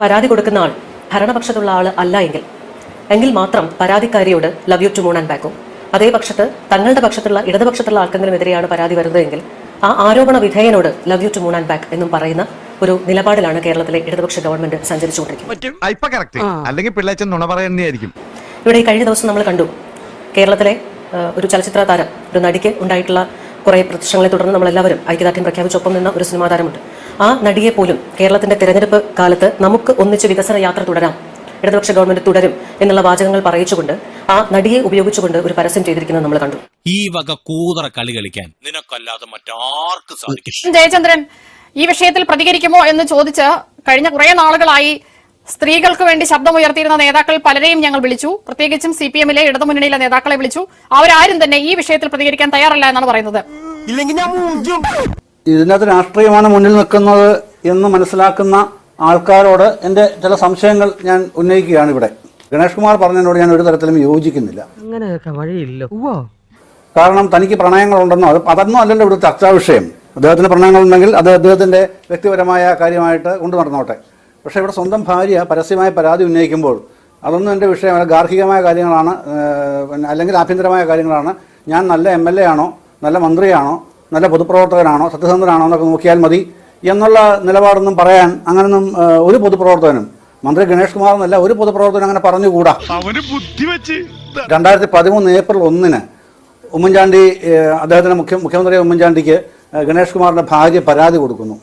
പരാതി കൊടുക്കുന്ന ആൾ ഭരണപക്ഷത്തുള്ള ആൾ അല്ല എങ്കിൽ മാത്രം പരാതിക്കാരിയോട് love you to moon and ബാക്കും, അതേ പക്ഷത്ത് തങ്ങളുടെ പക്ഷത്തുള്ള ഇടതുപക്ഷത്തുള്ള ആർക്കെങ്കിലും എതിരെയാണ് പരാതി വരുന്നതെങ്കിൽ ആ ആരോപണ വിധേയനോട് love you to moon and back എന്നും പറയുന്ന ഒരു നിലപാടിലാണ് കേരളത്തിലെ ഇടതുപക്ഷ ഗവൺമെന്റ് സഞ്ചരിച്ചുകൊണ്ടിരിക്കുന്നത്. ഇവിടെ കഴിഞ്ഞ ദിവസം നമ്മൾ കണ്ടു, കേരളത്തിലെ ഒരു ചലച്ചിത്ര താരം, ഒരു നടിക്ക് ഉണ്ടായിട്ടുള്ള കുറെ പ്രശ്നങ്ങളെ തുടർന്ന് നമ്മളെല്ലാവരും ഐക്യദാർഢ്യം പ്രഖ്യാപിച്ചൊപ്പം നിന്ന ഒരു സിനിമാ താരമുണ്ട്. ആ നടിയെ പോലും കേരളത്തിന്റെ തെരഞ്ഞെടുപ്പ് കാലത്ത് നമുക്ക് ഒന്നിച്ച് വികസന യാത്ര തുടരാം, ഇടതുപക്ഷ ഗവൺമെന്റ് തുടരും എന്നുള്ള വാചകങ്ങൾ പറയിച്ചുകൊണ്ട് ആ നടിയെ ഉപയോഗിച്ചുകൊണ്ട് ഒരു പരസ്യം ചെയ്തിരിക്കുന്നത് നമ്മൾ കണ്ടു. ഈ വക കൂതറ കളി കളിക്കാൻ നിനക്കല്ലാതെ മറ്റാർക്ക് സാധിക്കും? ജയചന്ദ്രൻ ഈ വിഷയത്തിൽ പ്രതികരിക്കുമോ എന്ന് ചോദിച്ച് കഴിഞ്ഞ കുറെ നാളുകളായി സ്ത്രീകൾക്ക് വേണ്ടി ശബ്ദമുയർത്തിയിരുന്ന നേതാക്കൾ പലരെയും ഞങ്ങൾ വിളിച്ചു. പ്രത്യേകിച്ചും CPM-ലെ ഇടതുമുന്നണിയിലെ നേതാക്കളെ വിളിച്ചു. അവരാരും തന്നെ ഈ വിഷയത്തിൽ പ്രതികരിക്കാൻ തയ്യാറല്ല എന്നാണ് പറയുന്നത്. ഇതിനകത്ത് രാഷ്ട്രീയമാണ് മുന്നിൽ നിൽക്കുന്നത് എന്ന് മനസ്സിലാക്കുന്ന ആൾക്കാരോട് എന്റെ ചില സംശയങ്ങൾ ഞാൻ ഉന്നയിക്കുകയാണ്. ഇവിടെ ഗണേഷ് കുമാർ പറഞ്ഞതിനോട് ഞാൻ ഒരു തരത്തിലും യോജിക്കുന്നില്ല. കാരണം തനിക്ക് പ്രണയങ്ങളുണ്ടെന്നോ അതൊന്നും അല്ലല്ലോ ഇവിടെ ചർച്ചാ വിഷയം. അദ്ദേഹത്തിന് പ്രണയങ്ങളുണ്ടെങ്കിൽ അത് അദ്ദേഹത്തിന്റെ വ്യക്തിപരമായ കാര്യമായിട്ട് കൊണ്ടു നടന്നോട്ടെ. പക്ഷേ ഇവിടെ സ്വന്തം ഭാര്യ പരസ്യമായ പരാതി ഉന്നയിക്കുമ്പോൾ അതൊന്നും എൻ്റെ വിഷയമല്ല. ഗാർഹികമായ കാര്യങ്ങളാണ്, അല്ലെങ്കിൽ ആഭ്യന്തരമായ കാര്യങ്ങളാണ്. ഞാൻ നല്ല MLA ആണോ, നല്ല മന്ത്രിയാണോ, നല്ല പൊതുപ്രവർത്തകനാണോ, സത്യസന്ധനാണോ എന്നൊക്കെ നോക്കിയാൽ മതി എന്നുള്ള നിലപാടൊന്നും പറയാൻ അങ്ങനൊന്നും ഒരു പൊതുപ്രവർത്തകനും, മന്ത്രി ഗണേഷ് കുമാർ എന്നല്ല ഒരു പൊതുപ്രവർത്തകനും അങ്ങനെ പറഞ്ഞുകൂടാ. 2013 ഏപ്രിൽ 1 ഉമ്മൻചാണ്ടി, അദ്ദേഹത്തിന്റെ മുഖ്യമന്ത്രി ഉമ്മൻചാണ്ടിക്ക് ഗണേഷ് കുമാറിന്റെ ഭാര്യ പരാതി കൊടുക്കുന്നു.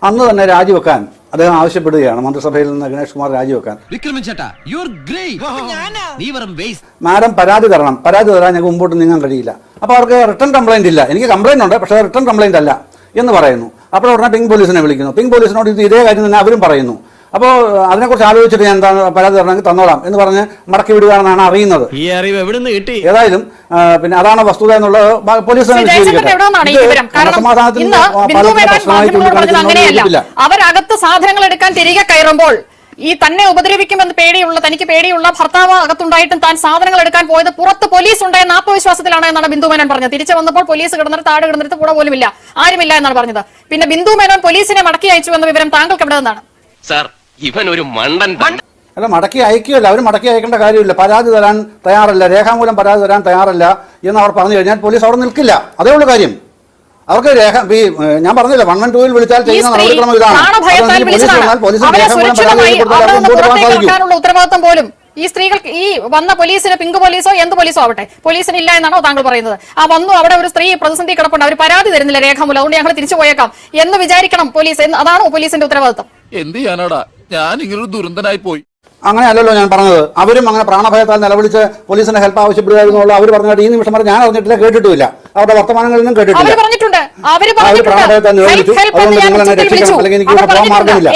അന്ന് തന്നെ രാജിവെക്കാൻ അദ്ദേഹം ആവശ്യപ്പെടുകയാണ്, മന്ത്രിസഭയിൽ നിന്ന് ഗണേഷ് കുമാർ രാജിവെക്കാൻ. മാഡം പരാതി തരണം, പരാതി തരാൻ ഞങ്ങൾക്ക് മുമ്പോട്ട് നീങ്ങാൻ കഴിയില്ല. അപ്പോൾ അവർക്ക് റിട്ടേൺ കംപ്ലൈന്റ് ഇല്ല, എനിക്ക് കംപ്ലൈന്റ് ഉണ്ട് പക്ഷേ റിട്ടേൺ കംപ്ലൈന്റ് അല്ല എന്ന് പറയുന്നു. അപ്പോൾ ഉടനെ പിങ്ക് പോലീസിനെ വിളിക്കുന്നു. പിങ്ക് പോലീസിനോട് ഇതേ കാര്യം തന്നെ അവരും പറയുന്നു. അപ്പോൾ അതിനെക്കുറിച്ച് ആലോചിച്ചിട്ട് ഞാൻ പരാതി തരണമെങ്കിൽ തന്നോളാം എന്ന് പറഞ്ഞ് മടക്കി വിടുകയാണെന്നാണ് അറിയുന്നത്. ഈ അറിവ് എവിടെ നിന്ന് കിട്ടി? ഏതായാലും പിന്നെ അതാണ് വസ്തുത എന്നുള്ളത് പോലീസ് അവരകത്ത് സാധനങ്ങൾ എടുക്കാൻ തിരികെ കയറുമ്പോൾ ഈ തന്നെ ഉപദ്രവിക്കുമെന്ന് തനിക്ക് പേടിയുള്ള ഭർത്താവ് അകത്തുണ്ടായിട്ടും താൻ സാധനങ്ങൾ എടുക്കാൻ പോയത് പുറത്ത് പോലീസ് ഉണ്ടായെന്ന ആത്മവിശ്വാസത്തിലാണ് എന്നാണ് ബിന്ദു മേനോൻ പറഞ്ഞത്. തിരിച്ചു വന്നപ്പോൾ പോലീസ് കിടന്നിട്ട് താഴെ കിടന്നിട്ട് കൂടെ പോലുമില്ല, ആരുമില്ല എന്നാണ് പറഞ്ഞത്. പിന്നെ ബിന്ദു മേനോൻ പോലീസിനെ മടക്കി അയച്ചു എന്ന വിവരം താങ്കൾക്ക് എവിടെ നിന്നാണ്? സാർ, ഇവൻ ഒരു മണ്ടൻ. അല്ല, മടക്കി അയക്കുകയല്ല, അവർ മടക്കി അയക്കേണ്ട കാര്യമില്ല. പരാതി തരാൻ തയ്യാറല്ല, രേഖാമൂലം പരാതി തരാൻ തയ്യാറല്ല എന്ന് അവർ പറഞ്ഞു കഴിഞ്ഞാൽ പോലീസ് അവിടെ നിൽക്കില്ല. അതേ ഉള്ള കാര്യം. അവർക്ക് ഞാൻ പറഞ്ഞില്ല, 112 വിളിച്ചാൽ ചെയ്യുന്ന നടപടിക്രമം ഇതാണ്. ഉത്തരവാദിത്വം പോലും ഈ സ്ത്രീകൾക്ക്, ഈ വന്ന പോലീസിന് പിങ്ക് പോലീസോ എന്ത് പോലീസോ ആവട്ടെ, പോലീസിന് ഇല്ല എന്നാണോ താങ്കൾ പറയുന്നത്? ആ വന്നു, അവിടെ ഒരു സ്ത്രീ പ്രതിസന്ധി കിടപ്പുണ്ട്, അവർ പരാതി തരുന്നില്ല രേഖാമൂലം, അതുകൊണ്ട് ഞങ്ങൾ തിരിച്ചു പോയേക്കാം എന്ന് വിചാരിക്കണം പോലീസ്. അതാണോ പോലീസിന്റെ ഉത്തരവാദിത്വം? എന്ത് ചെയ്യാനാടാ, ഞാൻ ഇങ്ങനൊരു ദുരന്തനായി പോയി. അങ്ങനെ അല്ലല്ലോ ഞാൻ പറഞ്ഞത്. അവരും അങ്ങനെ പ്രാണഭയത്താൽ നിലവിളിച്ച് പോലീസിന്റെ ഹെൽപ്പ് ആവശ്യപ്പെടുകയായിരുന്നുള്ള അവർ പറഞ്ഞിട്ട് ഈ നിമിഷം വരെ ഞാൻ അറിഞ്ഞിട്ടില്ല, കേട്ടിട്ടുമില്ല, അവരുടെ വർത്തമാനങ്ങളിൽ നിന്നും കേട്ടിട്ടില്ല.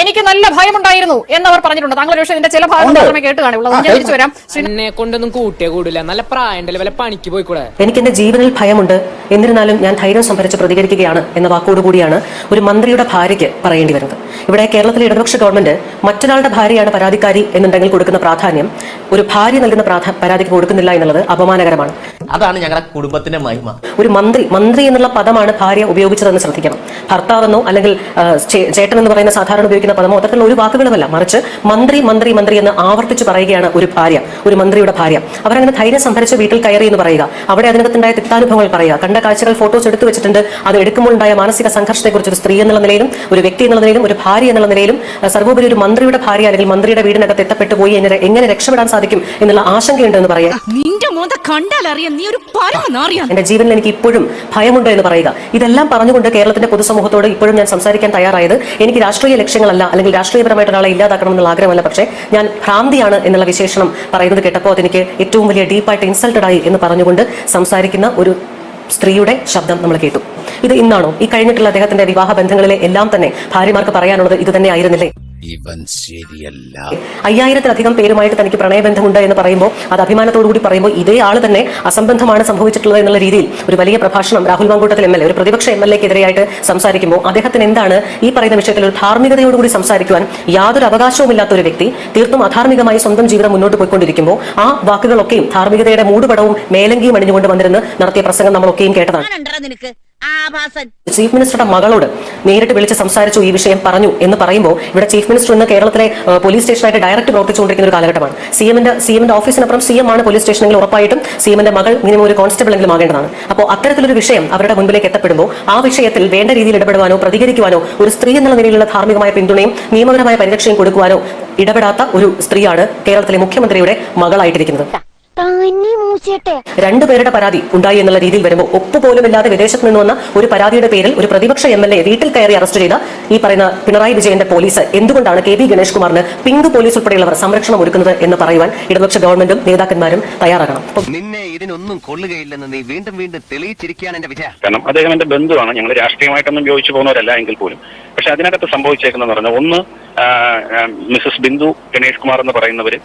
എനിക്ക് നല്ല ഭയമുണ്ടായിരുന്നു എന്നവർ പറഞ്ഞിട്ടുണ്ട്. താങ്കൾ ഇതിന്റെ ചില ഭാഗങ്ങൾ മാത്രമേ കേട്ട് കാണുള്ളൂ. എന്നെ കൊണ്ടൊന്നും കൂട്ടിയേ കൂടില്ല, നല്ല പ്രായണ്ടല്ലേ, വല്ല പണിക്ക് പോയിക്കൂടെ? എനിക്ക് എന്റെ ജീവനിൽ ഭയമുണ്ട്, എന്നിരുന്നാലും ഞാൻ ധൈര്യം സംഭരിച്ച് പ്രതികരിക്കുകയാണ് എന്ന വാക്കോടുകൂടിയാണ് ഒരു മന്ത്രിയുടെ ഭാര്യയ്ക്ക് പറയേണ്ടി വരുന്നത്. ഇവിടെ കേരളത്തിലെ ഇടതുപക്ഷ ഗവൺമെന്റ് മറ്റൊരാളുടെ ഭാര്യയാണ് പരാതിക്കാരി എന്നുണ്ടെങ്കിൽ കൊടുക്കുന്ന പ്രാധാന്യം ഒരു ഭാര്യ നൽകുന്ന പരാതിക്ക് കൊടുക്കുന്നില്ല എന്നുള്ളത് അപമാനകരമാണ്. അതാണ് ഞങ്ങളുടെ കുടുംബത്തിന്റെ മഹിമ. ഒരു മന്ത്രി എന്നുള്ള പദമാണ് ഭാര്യ ഉപയോഗിച്ചതെന്ന് ശ്രദ്ധിക്കണം. ഭർത്താവെന്നോ അല്ലെങ്കിൽ ചേട്ടൻ എന്ന് പറയുന്ന സാധാരണ ഉപയോഗിക്കുന്ന പദമോ അത്തരത്തിലുള്ള ഒരു വാക്കുകളുമല്ല, മറിച്ച് മന്ത്രി മന്ത്രി മന്ത്രി എന്ന് ആവർത്തിച്ച് പറയുകയാണ് ഒരു ഭാര്യ, ഒരു മന്ത്രിയുടെ ഭാര്യ. അവരങ്ങനെ ധൈര്യം സംഭരിച്ച് വീട്ടിൽ കയറി എന്ന് പറയുക, അവിടെ അതിനകത്തുണ്ടായ തിക്താനുഭവങ്ങൾ പറയുക, കണ്ട കാഴ്ചകൾ ഫോട്ടോസ് എടുത്തു വെച്ചിട്ടുണ്ട്, അത് എടുക്കുമ്പോൾ ഉണ്ടായ മാനസിക സംഘർഷത്തെക്കുറിച്ച് ഒരു സ്ത്രീ എന്നുള്ള നിലയിലും ഒരു വ്യക്തി എന്നുള്ള നിലയിലും ഒരു ഭാര്യ എന്നുള്ള നിലയിലും സർവോപരി ഒരു മന്ത്രിയുടെ ഭാര്യ അല്ലെങ്കിൽ മന്ത്രിയുടെ വീടിനകത്ത് എത്തപ്പെട്ടു പോയി എങ്ങനെ രക്ഷപ്പെടാൻ സാധിക്കും എന്നുള്ള ആശങ്കയുണ്ടെന്ന് പറയാം. എന്റെ ജീവനിൽ എനിക്ക് ഇപ്പോഴും ഭയമുണ്ട് എന്ന് പറയുക, ഇതെല്ലാം പറഞ്ഞുകൊണ്ട് കേരളത്തിന്റെ പൊതുസമൂഹത്തോട് ഇപ്പോഴും ഞാൻ സംസാരിക്കാൻ തയ്യാറായത് എനിക്ക് രാഷ്ട്രീയ ലക്ഷ്യങ്ങളല്ല അല്ലെങ്കിൽ രാഷ്ട്രീയപരമായിട്ട് ഒരാളെ ഇല്ലാതാക്കണം എന്നുള്ള ആഗ്രഹമല്ല. പക്ഷേ ഞാൻ ഭ്രാന്തിയാണ് എന്നുള്ള വിശേഷണം പറയുന്നത് കേട്ടപ്പോൾ അതെനിക്ക് ഏറ്റവും വലിയ ഡീപ്പായിട്ട് ഇൻസൾട്ടഡ് ആയി എന്ന് പറഞ്ഞുകൊണ്ട് സംസാരിക്കുന്ന ഒരു സ്ത്രീയുടെ ശബ്ദം നമ്മൾ കേട്ടു. ഇത് ഇന്നാണോ? ഈ കഴിഞ്ഞിട്ടുള്ള അദ്ദേഹത്തിന്റെ വിവാഹ ബന്ധങ്ങളിലെ എല്ലാം തന്നെ ഭാര്യമാർക്ക് പറയാനുള്ളത് ഇത് തന്നെ ആയിരുന്നില്ലേ? ഇവൻ ശരിയല്ല. 5000-ലധികം പേരുമായിട്ട് തനിക്ക് പ്രണയബന്ധമുണ്ട് എന്ന് പറയുമ്പോൾ, അത് അഭിമാനത്തോടുകൂടി പറയുമ്പോൾ, ഇതേ ആള് തന്നെ അസംബന്ധമാണ് സംഭവിച്ചിട്ടുള്ളത് എന്നുള്ള രീതിയിൽ ഒരു വലിയ പ്രഭാഷണം രാഹുൽ മാങ്കൂട്ടത്തിൽ MLA, ഒരു പ്രതിപക്ഷ MLA-ക്കെതിരെയായിട്ട് സംസാരിക്കുമ്പോൾ അദ്ദേഹത്തിന് എന്താണ് ഈ പറയുന്ന വിഷയത്തിൽ ഒരു ധാർമ്മികതയോടുകൂടി സംസാരിക്കുവാൻ യാതൊരു അവകാശവുമില്ലാത്ത ഒരു വ്യക്തി തീർത്തും അധാർമികമായി സ്വന്തം ജീവിതം മുന്നോട്ട് പോയിക്കൊണ്ടിരിക്കുമ്പോൾ ആ വാക്കുകളൊക്കെയും ധാർമ്മികതയുടെ മൂടുപടവും മേലങ്കിയും അണിഞ്ഞുകൊണ്ട് വന്നിരുന്ന് നടത്തിയ പ്രസംഗം നമ്മളൊക്കെയും കേട്ടതാണ്. ചീഫ് മിനിസ്റ്ററുടെ മകളോട് നേരിട്ട് വിളിച്ച് സംസാരിച്ചു, ഈ വിഷയം പറഞ്ഞു എന്ന് പറയുമ്പോൾ ഇവിടെ ചീഫ് മിനിസ്റ്റർ ഇന്ന് കേരളത്തിലെ പോലീസ് സ്റ്റേഷനായിട്ട് ഡയറക്റ്റ് പ്രവർത്തിച്ചുകൊണ്ടിരിക്കുന്ന ഒരു കാലഘട്ടമാണ്. സിഎമ്മിന്റെ ഓഫീസിനപ്പുറം സിഎം ആണ് പോലീസ് സ്റ്റേഷനിൽ ഉറപ്പായിട്ടും സിഎമ്മിന്റെ മകൾ മിനിമം ഒരു കോൺസ്റ്റബിൾ എങ്കിലും ആകേണ്ടതാണ്. അപ്പോൾ അത്തരത്തിലൊരു വിഷയം അവരുടെ മുൻപിലേക്ക് എത്തപ്പെടുമ്പോൾ ആ വിഷയത്തിൽ വേണ്ട രീതിയിൽ ഇടപെടുവാനോ പ്രതികരിക്കുവാനോ ഒരു സ്ത്രീ എന്നുള്ള നിലയിലുള്ള ധാർമ്മികമായ പിന്തുണയും നിയമപരമായ പരിരക്ഷയും കൊടുക്കുവാനോ ഇടപെടാത്ത ഒരു സ്ത്രീയാണ് കേരളത്തിലെ മുഖ്യമന്ത്രിയുടെ മകളായിട്ടിരിക്കുന്നത്. രണ്ടുപേരുടെ പരാതി ഉണ്ടായി എന്നുള്ള രീതിയിൽ വരുമ്പോൾ ഒപ്പുപോലുമില്ലാതെ വിദേശത്ത് നിന്ന് വന്ന ഒരു പരാതിയുടെ പേരിൽ ഒരു പ്രതിപക്ഷ MLA വീട്ടിൽ കയറി അറസ്റ്റ് ചെയ്ത ഈ പറയുന്ന പിണറായി വിജയന്റെ പോലീസ് എന്തുകൊണ്ടാണ് KB ഗണേഷ് കുമാറിന് പിങ്ക് പോലീസ് ഉൾപ്പെടെയുള്ളവർ സംരക്ഷണം ഒരുക്കുന്നത് എന്ന് പറയുവാൻ ഇടതുപക്ഷ ഗവൺമെന്റും നേതാക്കന്മാരും തയ്യാറാകണം. നിന്നെ ഇതിനൊന്നും കൊള്ളുകയില്ലെന്ന് നീ വീണ്ടും വീണ്ടും തെളിയിച്ചിരിക്കുകയാണ് എന്റെ വിജയ. കാരണം അദ്ദേഹം എന്റെ ബന്ധുവാണ്, ഞങ്ങൾ രാഷ്ട്രീയമായിട്ടൊന്നും യോജിച്ചു പോകുന്നവരല്ല എങ്കിൽ പോലും. പക്ഷെ അതിനകത്ത് സംഭവിച്ചേക്കുന്നതെന്ന് പറഞ്ഞാൽ ഒന്ന് മിസസ് ബിന്ദു ഗണേഷ് കുമാർ എന്ന് പറയുന്നവര്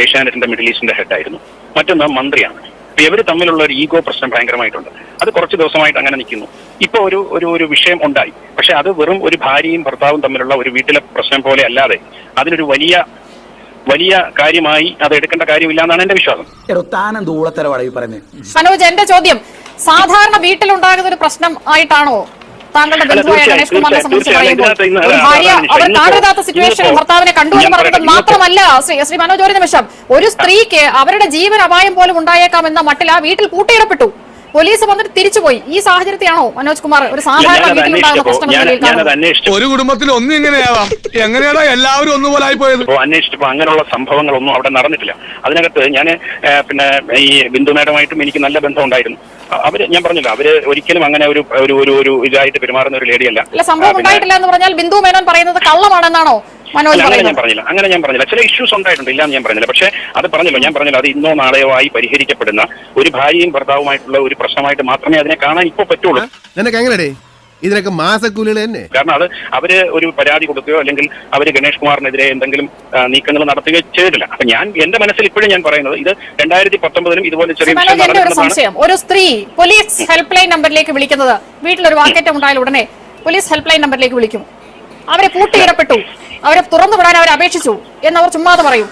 ഏഷ്യാനെറ്റിന്റെ മിഡിൽ ഈസ്റ്റിന്റെ ഹെഡായിരുന്നു, മറ്റൊന്ന് മന്ത്രിയാണ്. അപ്പൊ ഇവർ തമ്മിലുള്ള ഒരു ഈഗോ പ്രശ്നം ഭയങ്കരമായിട്ടുണ്ട്. അത് കുറച്ച് ദിവസമായിട്ട് അങ്ങനെ നിൽക്കുന്നു. ഇപ്പൊ ഒരു വിഷയം ഉണ്ടായി. പക്ഷെ അത് വെറും ഒരു ഭാര്യയും ഭർത്താവും തമ്മിലുള്ള ഒരു വീട്ടിലെ പ്രശ്നം പോലെ അല്ലാതെ അതിനൊരു വലിയ കാര്യമായി അത് എടുക്കേണ്ട കാര്യമില്ല എന്നാണ് എന്റെ വിശ്വാസം. മനോജ്, എന്റെ ചോദ്യം സാധാരണ വീട്ടിലുണ്ടാകുന്ന ഒരു പ്രശ്നം ആയിട്ടാണോ താങ്കളുടെ ബന്ധുവായ ഗണേഷ് കുമാറിനെ സംബന്ധിച്ച് പറയുമ്പോൾ ഒരു ഭാര്യ അവർ കാണരുതാത്ത സിറ്റുവേഷനിൽ ഭർത്താവിനെ കണ്ടു എന്ന് പറഞ്ഞത് മാത്രമല്ല ശ്രീ മനോജ്, ഒരു നിമിഷം, ഒരു സ്ത്രീക്ക് അവരുടെ ജീവൻ അപായം പോലും ഉണ്ടായേക്കാമെന്ന മട്ടിൽ ആ വീട്ടിൽ പൂട്ടിയിടപ്പെട്ടു, പോലീസ് വന്നിട്ട് തിരിച്ചുപോയി. ഈ സാഹചര്യത്തെയാണോ മനോജ് കുമാർ ഒരു സാധാരണ വീട്ടിലുണ്ടാകുന്ന പ്രശ്നം എന്ന നിലയിൽ കാണുന്നത്? ഒരു കുടുംബത്തിൽ ഒന്നും ഇങ്ങനെയാവാം, എങ്ങനെയാണോ എല്ലാവരും ഒന്നുപോലെ ആയി പോയത്. അന്വേഷിച്ചപ്പോ അങ്ങനെയുള്ള സംഭവങ്ങളൊന്നും അവിടെ നടന്നിട്ടില്ല. അതിനകത്ത് ഞാൻ പിന്നെ ഈ ബിന്ദു മേഡമായിട്ടും എനിക്ക് നല്ല ബന്ധം ഉണ്ടായിരുന്നു. ഞാൻ പറഞ്ഞില്ല, അവര് ഒരിക്കലും അങ്ങനെ ഒരു ഇതായിട്ട് പെരുമാറുന്ന ഒരു ലേഡിയല്ല. സംഭവം ഉണ്ടായിട്ടില്ല എന്ന് പറഞ്ഞാൽ ബിന്ദു മേനോൻ പറയുന്നത് കള്ളമാണെന്നാണോ മനോജ്? അങ്ങനെ ഞാൻ പറഞ്ഞില്ല. ചില ഇഷ്യൂസ് ഉണ്ടായിട്ടുണ്ട്, ഇല്ലാന്ന് ഞാൻ പറഞ്ഞില്ല. പക്ഷെ അത് ഞാൻ പറഞ്ഞില്ല, അത് ഇന്നോ നാളെയോ ആയി പരിഹരിക്കപ്പെടുന്ന ഒരു ഭാര്യയും ഭർത്താവുമായിട്ടുള്ള ഒരു പ്രശ്നമായിട്ട് മാത്രമേ അതിനെ കാണാൻ ഇപ്പൊ പറ്റുള്ളൂ. നിനക്ക് എങ്ങനെയേ ഇതിനൊക്കെ മാസക്കൂലികൾ തന്നെ? കാരണം അവര് ഒരു പരാതി കൊടുക്കുകയോ അല്ലെങ്കിൽ അവര് ഗണേഷ് കുമാറിനെതിരെ എന്തെങ്കിലും നീക്കങ്ങൾ നടത്തുകയോ ചെയ്തിട്ടില്ല. അപ്പൊ എന്റെ മനസ്സിൽ ഇപ്പോഴും ഞാൻ പറയുന്നത് ഇത് 2019 ഇതുപോലെ ചെറിയ സംശയം. ഒരു സ്ത്രീ പോലീസ് ഹെൽപ്പ് ലൈൻ നമ്പറിലേക്ക് വിളിക്കുന്നത്, വീട്ടിലൊരു വാക്കേറ്റം ഉണ്ടായാൽ ഉടനെ പോലീസ് ഹെൽപ്പ് ലൈൻ നമ്പറിലേക്ക് വിളിക്കും, അവരെ പൂട്ടിയിടപ്പെട്ടു, അവരെ തുറന്നു വിടാൻ അവർ അപേക്ഷിച്ചു എന്നവർ ചുമ്മാതെ പറയും.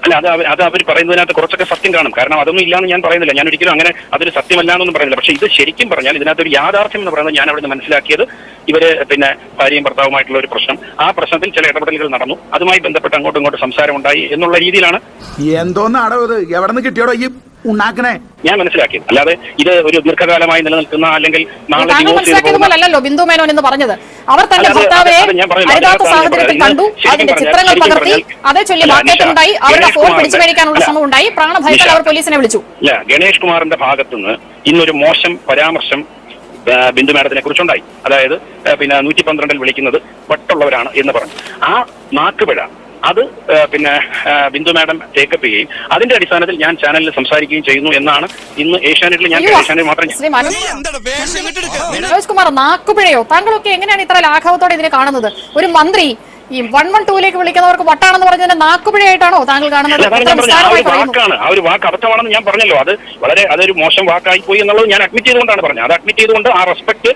അല്ല, അത് അവർ പറയുന്നതിനകത്ത് കുറച്ചൊക്കെ സത്യം കാണും. കാരണം അതൊന്നും ഇല്ലാന്ന് ഞാൻ പറയുന്നില്ല, ഞാൻ ഒരിക്കലും അങ്ങനെ അതൊരു സത്യമല്ല എന്നൊന്നും പറയുന്നില്ല. പക്ഷെ ഇത് ശരിക്കും പറഞ്ഞാൽ ഇതിനകത്തൊരു യാഥാർത്ഥ്യം എന്ന് പറയുന്നത് ഞാൻ അവിടെ മനസ്സിലാക്കിയത് ഇവര് പിന്നെ ഭാര്യയും ഭർത്താവുമായിട്ടുള്ള ഒരു പ്രശ്നം, ആ പ്രശ്നത്തിൽ ചില ഇടപെടലുകൾ നടന്നു, അതുമായി ബന്ധപ്പെട്ട് അങ്ങോട്ടും ഇങ്ങോട്ടും സംസാരം ഉണ്ടായി എന്നുള്ള രീതിയിലാണ്. എന്തോന്നാടോ ഇത്, എവിടെ നിന്ന് കിട്ടിയോടോ ഈ ഉണ്ടാക്കണേ ഞാൻ മനസ്സിലാക്കിയത്. അല്ലാതെ ഇത് ഒരു ദീർഘകാലമായി നിലനിൽക്കുന്ന അല്ലെങ്കിൽ മനസ്സിലാക്കിയതുപോലല്ലോ ബിന്ദു മേനോൻ എന്ന് പറഞ്ഞത്. അവർ തന്റെ ഭർത്താവിനെ അരുതാത്ത സാഹചര്യത്തിൽ കണ്ടു, അതിന്റെ ചിത്രങ്ങൾ പകർത്തി, അതേ ചൊല്ലി വാക്കേറ്റമുണ്ടായി, അവരുടെ ഫോൺ പിടിച്ചു മേടിക്കാനുള്ള ശ്രമം ഉണ്ടായി, പ്രാണഭയത്തിൽ അവർ പോലീസിനെ വിളിച്ചു. ഗണേഷ് കുമാറിന്റെ ഭാഗത്തുനിന്ന് ഇന്നൊരു മോശം പരാമർശം ബിന്ദു മേഡത്തിനെ കുറിച്ചുണ്ടായി. അതായത് പിന്നെ 112 വിളിക്കുന്നത് വട്ടുള്ളവരാണ് എന്ന് പറഞ്ഞു. ആ നാക്കുപിഴ അത് പിന്നെ ബിന്ദു മാഡം ടേക്കപ്പ് ചെയ്യുകയും അതിന്റെ അടിസ്ഥാനത്തിൽ ഞാൻ ചാനലിൽ സംസാരിക്കുകയും ചെയ്യുന്നു എന്നാണ് ഇന്ന് ഏഷ്യാനെറ്റിൽ ഞാൻ ഏഷ്യാനെറ്റ് മാത്രം. മനോജ് കുമാർ, നാക്കുപിഴയോ? താങ്കളൊക്കെ എങ്ങനെയാണ് ഇത്ര ലാഘവത്തോടെ ഇതിനെ കാണുന്നത്? ഒരു മന്ത്രി ഈ 112 വിളിക്കുന്നവർക്ക് വട്ടാണെന്ന് പറഞ്ഞതിന്റെ നാക്കുപിഴയായിട്ടാണോ താങ്കൾ കാണുന്നത്? ആ ഒരു വാക്ക് അബദ്ധമാണെന്ന് ഞാൻ പറഞ്ഞല്ലോ. അതൊരു മോശം വാക്കായി പോയി എന്നുള്ളത് ഞാൻ അഡ്മിറ്റ് ചെയ്തുകൊണ്ടാണ് പറഞ്ഞത്. അത് അഡ്മിറ്റ് ചെയ്തുകൊണ്ട് ആ റെസ്പെക്ട്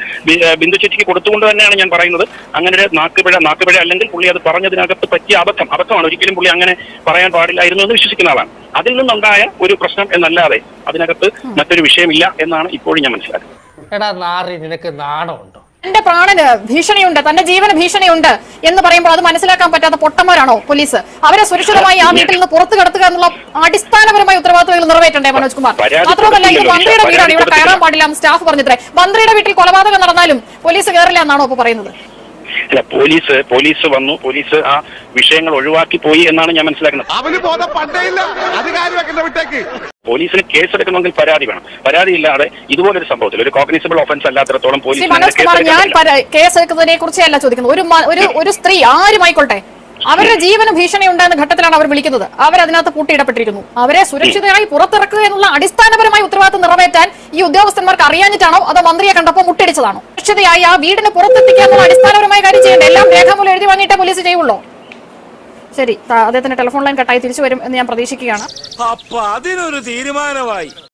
ബിന്ദു ചേച്ചിക്ക് കൊടുത്തുകൊണ്ട് തന്നെയാണ് ഞാൻ പറയുന്നത്. അങ്ങനെ ഒരു നാക്കുപിഴ അല്ലെങ്കിൽ പുള്ളി അത് പറഞ്ഞതിനകത്ത് പറ്റിയ അബദ്ധമാണ്. ഒരിക്കലും പുള്ളി അങ്ങനെ പറയാൻ പാടില്ലായിരുന്നു എന്ന് വിശ്വസിക്കുന്ന ആളാണ്. അതിൽ നിന്നുണ്ടായ ഒരു പ്രശ്നം എന്നല്ലാതെ അതിനകത്ത് മറ്റൊരു വിഷയമില്ല എന്നാണ് ഇപ്പോഴും ഞാൻ മനസ്സിലാക്കുന്നത്. എടാ നാറി, നിനക്ക് നാണമുണ്ടോ? തന്റെ പ്രാണന് ഭീഷണിയുണ്ട്, തന്റെ ജീവന് ഭീഷണിയുണ്ട് എന്ന് പറയുമ്പോൾ അത് മനസ്സിലാക്കാൻ പറ്റാത്ത പൊട്ടന്മാരാണോ പോലീസ്? അവരെ സുരക്ഷിതമായി ആ വീട്ടിൽ നിന്ന് പുറത്തു കടത്തുക എന്നുള്ള അടിസ്ഥാനപരമായ ഉത്തരവാദിത്തങ്ങൾ നിറവേറ്റണ്ടേ മനോജ് കുമാർ? മാത്രമല്ല, ഇത് മന്ത്രിയുടെ വീടാണ്, ഇവിടെ കയറാൻ പാടില്ല സ്റ്റാഫ് പറഞ്ഞിത്രേ. മന്ത്രിയുടെ വീട്ടിൽ കൊലപാതകം നടന്നാലും പോലീസ് കയറില്ല എന്നാണോ ഇപ്പൊ പറയുന്നത്? അല്ല, പോലീസ് വന്നു, പോലീസ് ആ വിഷയങ്ങൾ ഒഴിവാക്കി പോയി എന്നാണ് ഞാൻ മനസ്സിലാക്കുന്നത്. പോലീസിന് കേസെടുക്കണമെങ്കിൽ പരാതി വേണം. പരാതിയില്ലാതെ ഇതുപോലൊരു സംഭവത്തിൽ ഒരു കോഗ്നിസബിൾ ഒഫൻസ് അല്ലാത്തടത്തോളം പോലീസ് ഞാൻ കേസെടുക്കുന്നതിനെ കുറിച്ചല്ല ചോദിക്കുന്നത്. ഒരു സ്ത്രീ ആരുമായിക്കോട്ടെ, അവരുടെ ജീവന് ഭീഷണി ഉണ്ടാകുന്ന ഘട്ടത്തിലാണ് അവർ വിളിക്കുന്നത്, അവരതിനകത്ത് പൂട്ടിയിടപ്പെട്ടിരിക്കുന്നു. അവരെ സുരക്ഷിതമായി പുറത്തിറക്കുക എന്നുള്ള അടിസ്ഥാനപരമായ ഉത്തരവാദിത്തം നിറവേറ്റാൻ ഈ ഉദ്യോഗസ്ഥന്മാർക്ക് അറിയാഞ്ഞിട്ടാണോ അതോ മന്ത്രിയെ കണ്ടപ്പോൾ മുട്ടടിച്ചതാണോ? സുരക്ഷിതയായി ആ വീടിന് പുറത്തെത്തിക്കുക എന്നുള്ള അടിസ്ഥാനപരമായ കാര്യം ചെയ്യേണ്ട എല്ലാം രേഖാമൂലം എഴുതി വാങ്ങിയിട്ടേ പോലീസ് ചെയ്യുള്ളൂ. ശരി, അദ്ദേഹത്തിന്റെ ടെലിഫോൺ ലൈൻ കട്ടായി തിരിച്ചു വരും എന്ന് ഞാൻ പ്രതീക്ഷിക്കുകയാണ്. അപ്പൊ അതിനൊരു തീരുമാനമായി.